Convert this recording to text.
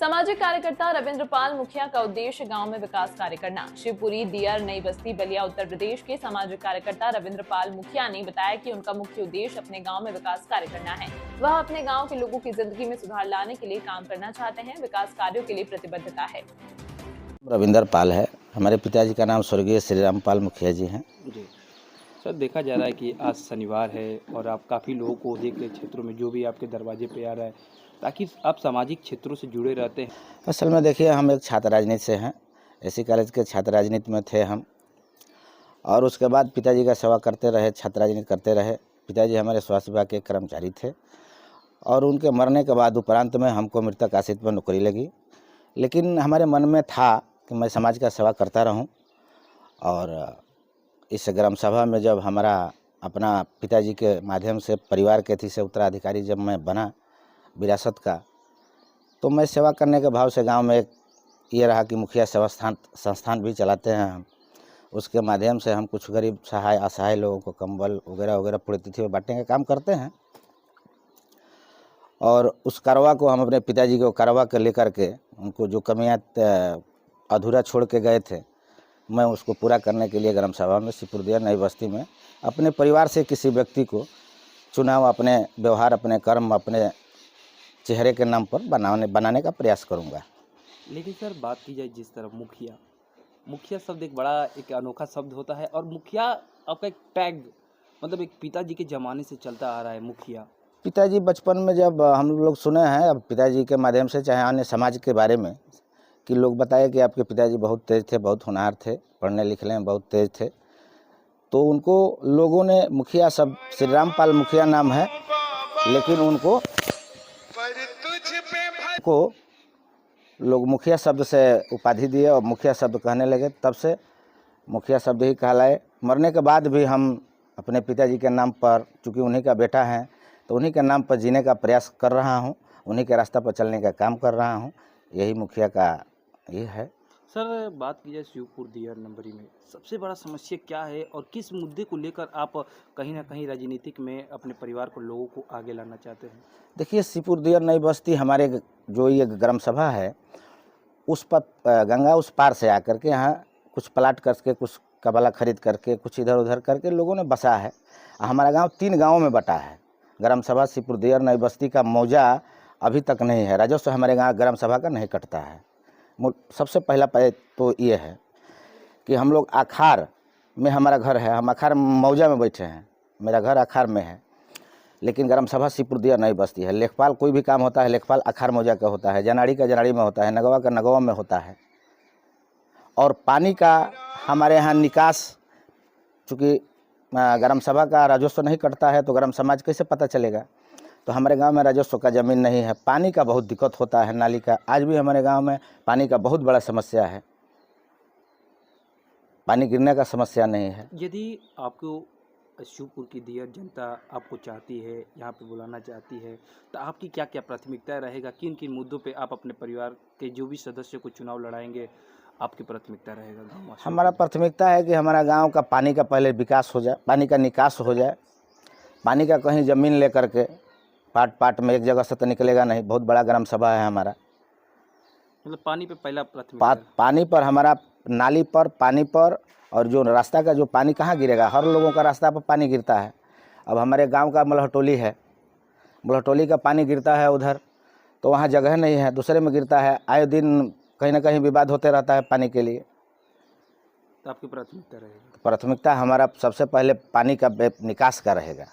सामाजिक कार्यकर्ता रविंद्र पाल मुखिया का उद्देश्य गांव में विकास कार्य करना। शिवपुरी, दियर, नई बस्ती, बलिया, उत्तर प्रदेश के सामाजिक कार्यकर्ता रविंद्र पाल मुखिया ने बताया कि उनका मुख्य उद्देश्य अपने गांव में विकास कार्य करना है। वह अपने गांव के लोगों की जिंदगी में सुधार लाने के लिए काम करना चाहते हैं। विकास कार्यों के लिए प्रतिबद्धता है। रविंद्र पाल है। हमारे पिताजी का नाम स्वर्गीय श्री राम पाल मुखिया जी हैं। जी सर, देखा जा रहा है कि आज शनिवार है और आप काफ़ी लोगों को देख रहे क्षेत्रों में जो भी आपके दरवाजे पे आ रहा है, ताकि आप सामाजिक क्षेत्रों से जुड़े रहते हैं। असल में देखिए, हम एक छात्र राजनीति से हैं। एसी कॉलेज के छात्र राजनीति में थे हम, और उसके बाद पिताजी का सेवा करते रहे, छात्र राजनीति करते रहे। पिताजी हमारे स्वास्थ्य विभाग के कर्मचारी थे, और उनके मरने के बाद उपरांत में हमको मृतक आश्रित में नौकरी लगी। लेकिन हमारे मन में था कि मैं समाज का सेवा करता रहूं, और इस ग्राम सभा में जब हमारा अपना पिताजी के माध्यम से परिवार के थी से उत्तराधिकारी जब मैं बना विरासत का, तो मैं सेवा करने के भाव से गांव में एक ये रहा कि मुखिया सेवा संस्थान भी चलाते हैं हम। उसके माध्यम से हम कुछ गरीब असहाय लोगों को कंबल वगैरह वगैरह पुण्यतिथि में बांटने का काम करते हैं। और उस कारवा को हम अपने पिताजी को कारवा के लेकर के उनको जो कमियाँ अधूरा छोड़ के गए थे, मैं उसको पूरा करने के लिए ग्राम सभा में शिवपुरी नई बस्ती में अपने परिवार से किसी व्यक्ति को चुनाव, अपने व्यवहार, अपने कर्म, अपने चेहरे के नाम पर बनाने का प्रयास करूंगा। लेकिन सर, बात की जाए जिस तरह मुखिया शब्द एक बड़ा एक अनोखा शब्द होता है, और मुखिया आपका एक टैग, मतलब एक पिताजी के ज़माने से चलता आ रहा है मुखिया। पिताजी बचपन में जब हम लोग सुने हैं, अब पिताजी के माध्यम से चाहे अन्य समाज के बारे में, कि लोग बताए कि आपके पिताजी बहुत तेज थे, बहुत होनहार थे, पढ़ने लिखने में बहुत तेज थे, तो उनको लोगों ने मुखिया शब्द, श्री राम पाल मुखिया नाम है, लेकिन उनको लोग मुखिया शब्द से उपाधि दिए और मुखिया शब्द कहने लगे। तब से मुखिया शब्द ही कहलाए। मरने के बाद भी हम अपने पिताजी के नाम पर, चूँकि उन्हीं का बेटा हैं, तो उन्हीं के नाम पर जीने का प्रयास कर रहा हूं, उन्हीं के रास्ता पर चलने का काम कर रहा हूं। यही मुखिया का ये है। सर, बात की जाए शिवपुर दियर नंबरी में सबसे बड़ा समस्या क्या है, और किस मुद्दे को लेकर आप कहीं ना कहीं राजनीतिक में अपने परिवार को, लोगों को आगे लाना चाहते हैं? देखिए, शिवपुर दियर नई बस्ती हमारे जो ये ग्राम सभा है, उस पर गंगा उस पार से आकर के यहाँ कुछ प्लाट करके, कुछ कबला खरीद करके, कुछ इधर उधर करके लोगों ने बसा है। हमारा गाँव 3 गाँवों में बटा है। ग्राम सभा शिवपुर दियर नई बस्ती का मौजा अभी तक नहीं है। राजस्व हमारे गाँव ग्राम सभा का नहीं कटता है। सबसे पहला तो ये है कि हम लोग आखार में, हमारा घर है, हम आखार मौजा में बैठे हैं, मेरा घर आखार में है, लेकिन ग्राम सभा शिवपुर दियर नई बस्ती है। लेखपाल कोई भी काम होता है, लेखपाल आखार मौजा का होता है, जनाड़ी का जनाड़ी में होता है, नगवा का नगवा में होता है। और पानी का हमारे यहाँ निकास, चूँकि ग्राम सभा का राजस्व नहीं कटता है, तो ग्राम समाज कैसे पता चलेगा? तो हमारे गांव में राजस्व का ज़मीन नहीं है, पानी का बहुत दिक्कत होता है, नाली का। आज भी हमारे गांव में पानी का बहुत बड़ा समस्या है, पानी गिरने का समस्या नहीं है। यदि आपको शिवपुर की दियर जनता आपको चाहती है, यहाँ पे बुलाना चाहती है, तो आपकी क्या क्या प्राथमिकता रहेगा? किन किन मुद्दों पे आप अपने परिवार के जो भी सदस्य को चुनाव लड़ाएंगे, आपकी प्राथमिकता रहेगा गाँव? हमारा प्राथमिकता है कि हमारा गांव का पानी का पहले विकास हो जाए, पानी का निकास हो जाए। पानी का कहीं ज़मीन लेकर के पाट में एक जगह से तो निकलेगा नहीं। बहुत बड़ा ग्राम सभा है हमारा, मतलब पानी पे पहला प्राथमिकता। पानी पर, हमारा नाली पर, पानी पर, और जो रास्ता का जो पानी कहाँ गिरेगा? हर लोगों का रास्ता पर पानी गिरता है। अब हमारे गांव का मलहटोली है, मलहटोली का पानी गिरता है उधर, तो वहाँ जगह नहीं है, दूसरे में गिरता है। आए दिन कहीं ना कहीं विवाद होते रहता है पानी के लिए। तो आपकी प्राथमिकता रहेगी? प्राथमिकता हमारा सबसे पहले पानी का निकास का रहेगा।